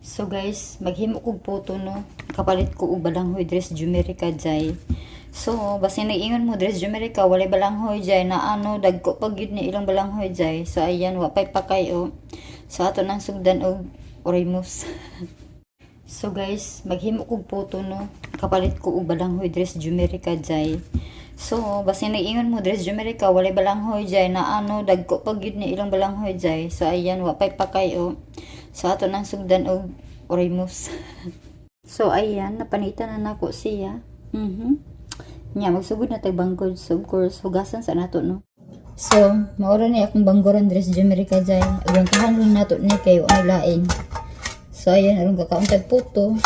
So guys, maghimo kog photo no. Kapalit ko og balanghoy dress Jumerica jay. So, basta nag-ingon mo dress Jumerica walay balanghoy jay na ano dagko pag yun ni ilang balanghoy jay. So ayan wa pay pakay o. So ato nang sugdan og Oremus. So guys, maghimo kog photo no. Kapalit ko og balanghoy dress Jumerica jay. So, basta nag-ingon mo dress Jumerica walay balanghoy jay na ano dagko pag yun ni ilang balanghoy jay. So ayan wa pay pakay o. So ato nang sugdan og Oremus. So ayan, napanitan na nako siya. Nya magsugod na tag banggod. So of course, hugasan sa nato no. So, maura ni akong banggoran dress Jumerica jay. Agang kahanlon nato ni kay ay lain. So ayan, aron kakauntag puto.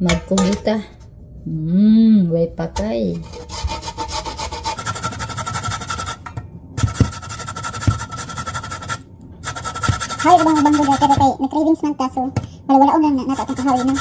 Magkugita. Way pakay. Hawi ba ang banggo pero kay na-cravings man ta so wala unan na nato itong hawi na.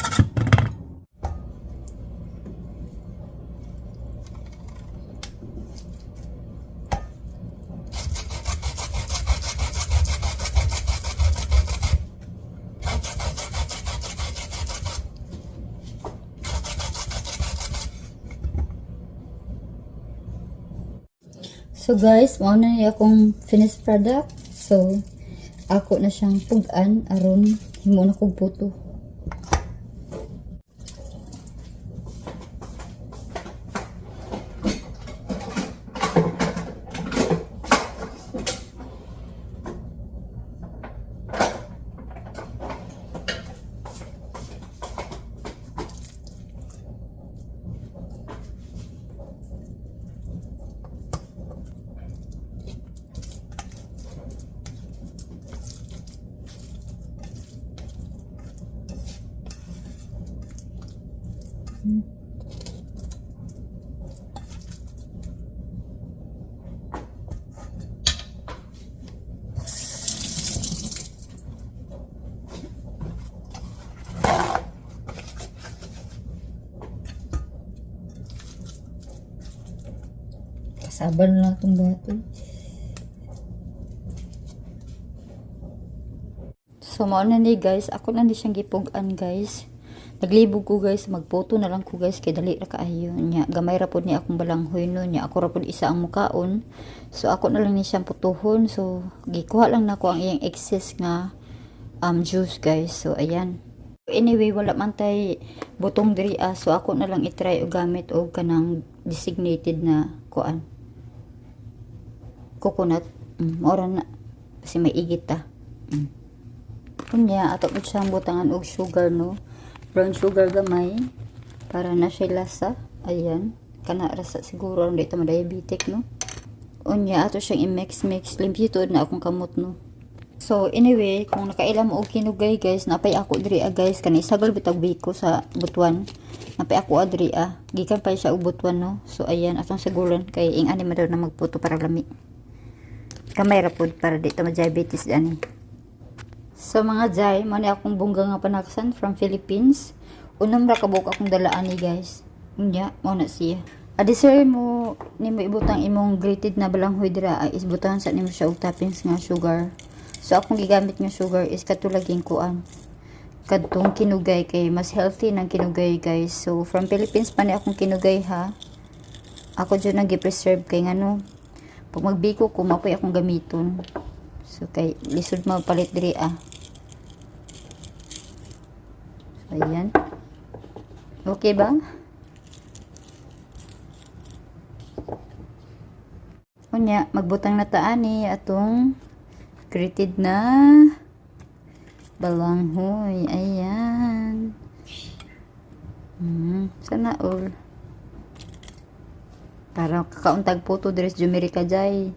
So guys, mao na ni akong finished product. So ako na siyang pugan aron himo na kog puto. Kasaban lang itong bato. So, mao na ni guys. Ako na ni siyang gipugan guys. Naglibog ko guys. Magpoto na lang ko guys. Kay dali ra kaayo. Nya, gamay ra pod ni akong balanghoy no. Nya, ako ra pod isa ang mukaon. So, ako na lang ni siyang putuhon. So, gikuha lang na ko ang iyang excess nga juice guys. So, ayan. Anyway, wala man tay butong diri so ako na lang i-try o gamit og kanang designated na kuan. Coconut. Ora na. Kasi may igit ta. Kunya, ato po siyang butangan og sugar no. Brown sugar gamay. Para na siya lasa. Ayan. Kana rasa siguro aron dito ma-diabetic no. Unya, ato siyang i-mix. Limpyuto na akong kamot no. So, anyway, kung nakailam og kinugay guys, napay ako diri guys. Kanay sagal bitag biko sa butuan. Napay ako diri gikan pa siya og butuan no. So, ayan. Atong siguran kay ing ani na magputo para lami. Kamay ra pod para dito ma-diabetes ani. So mga jay, mo ni akong bungga nga panaksan from Philippines. Unam ra kabuk akong dalaan ni guys. Unya, mo na siya. Adisir mo nimo ibutang imong grated na balanghoy dira is butahan sa nimo siya og toppings nga sugar. So akong gigamit nga sugar is katulaging kuan. Kadtong kinugay kay mas healthy nang kinugay guys. So from Philippines pa ni akong kinugay ha. Ako jud nang gi-preserve kay ngano. Pag magbiko ko, mapoy akong gamiton. So, kay lisod mapalit diri So, ayan. Okay ba? Kunya, magbutang na taani atong grated na balanghoy. Ayan. Sana all. Para kakauntag puto dress Jumerica jay.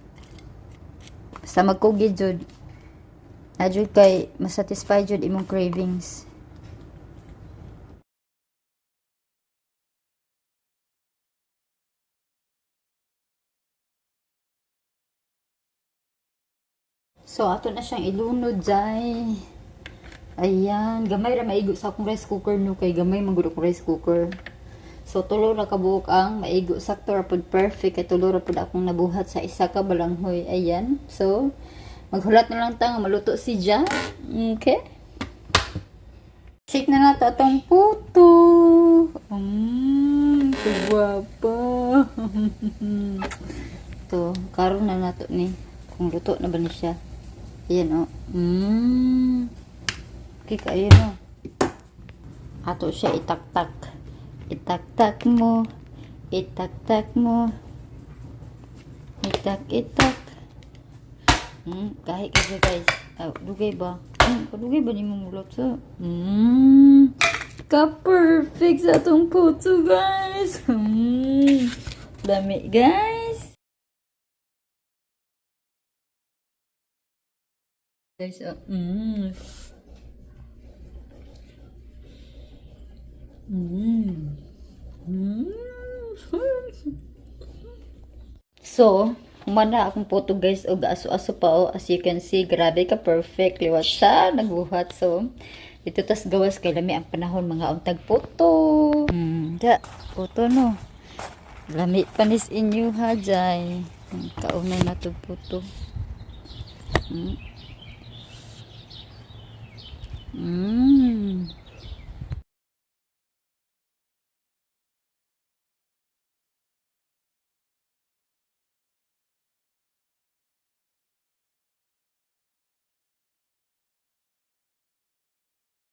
Basta magkugi jud. Adjud kay masatisfy jud imong cravings. So ato na siyang ilunod jay. Ayan, gamay ra maigo sa akong rice cooker no kay gamay man gud akong rice cooker. So, tulo ra kabuok ang maigo. Sakto ra pod perfect. Kay tulo ra pod akong nabuhat sa isa ka balanghoy. Ayan. So, maghulat na lang ta nga maluto si Ja. Okay? Shake na nato atong puto. Kagwapa. To, karon na nato ni. Kung luto na ba ni siya. Ayan, oh. Okay, kayo, no. Ato siya itaktak. Itaktak mo. Itaktak mo. Itak. Kahit kasi guys. Dugay ba? Dugay ba ni mong mulot sa? Ka-perfect sa atong puto, guys. Dami, guys. Guys, So, humana akong photo guys o aso-aso pa o as you can see, grabe ka perfect liwat sa nagbuhat. So, dito tas gawas kay lami ang panahon mga untag photo. Photo no. Lami panis inyo ha jay. Kaunay na to photo.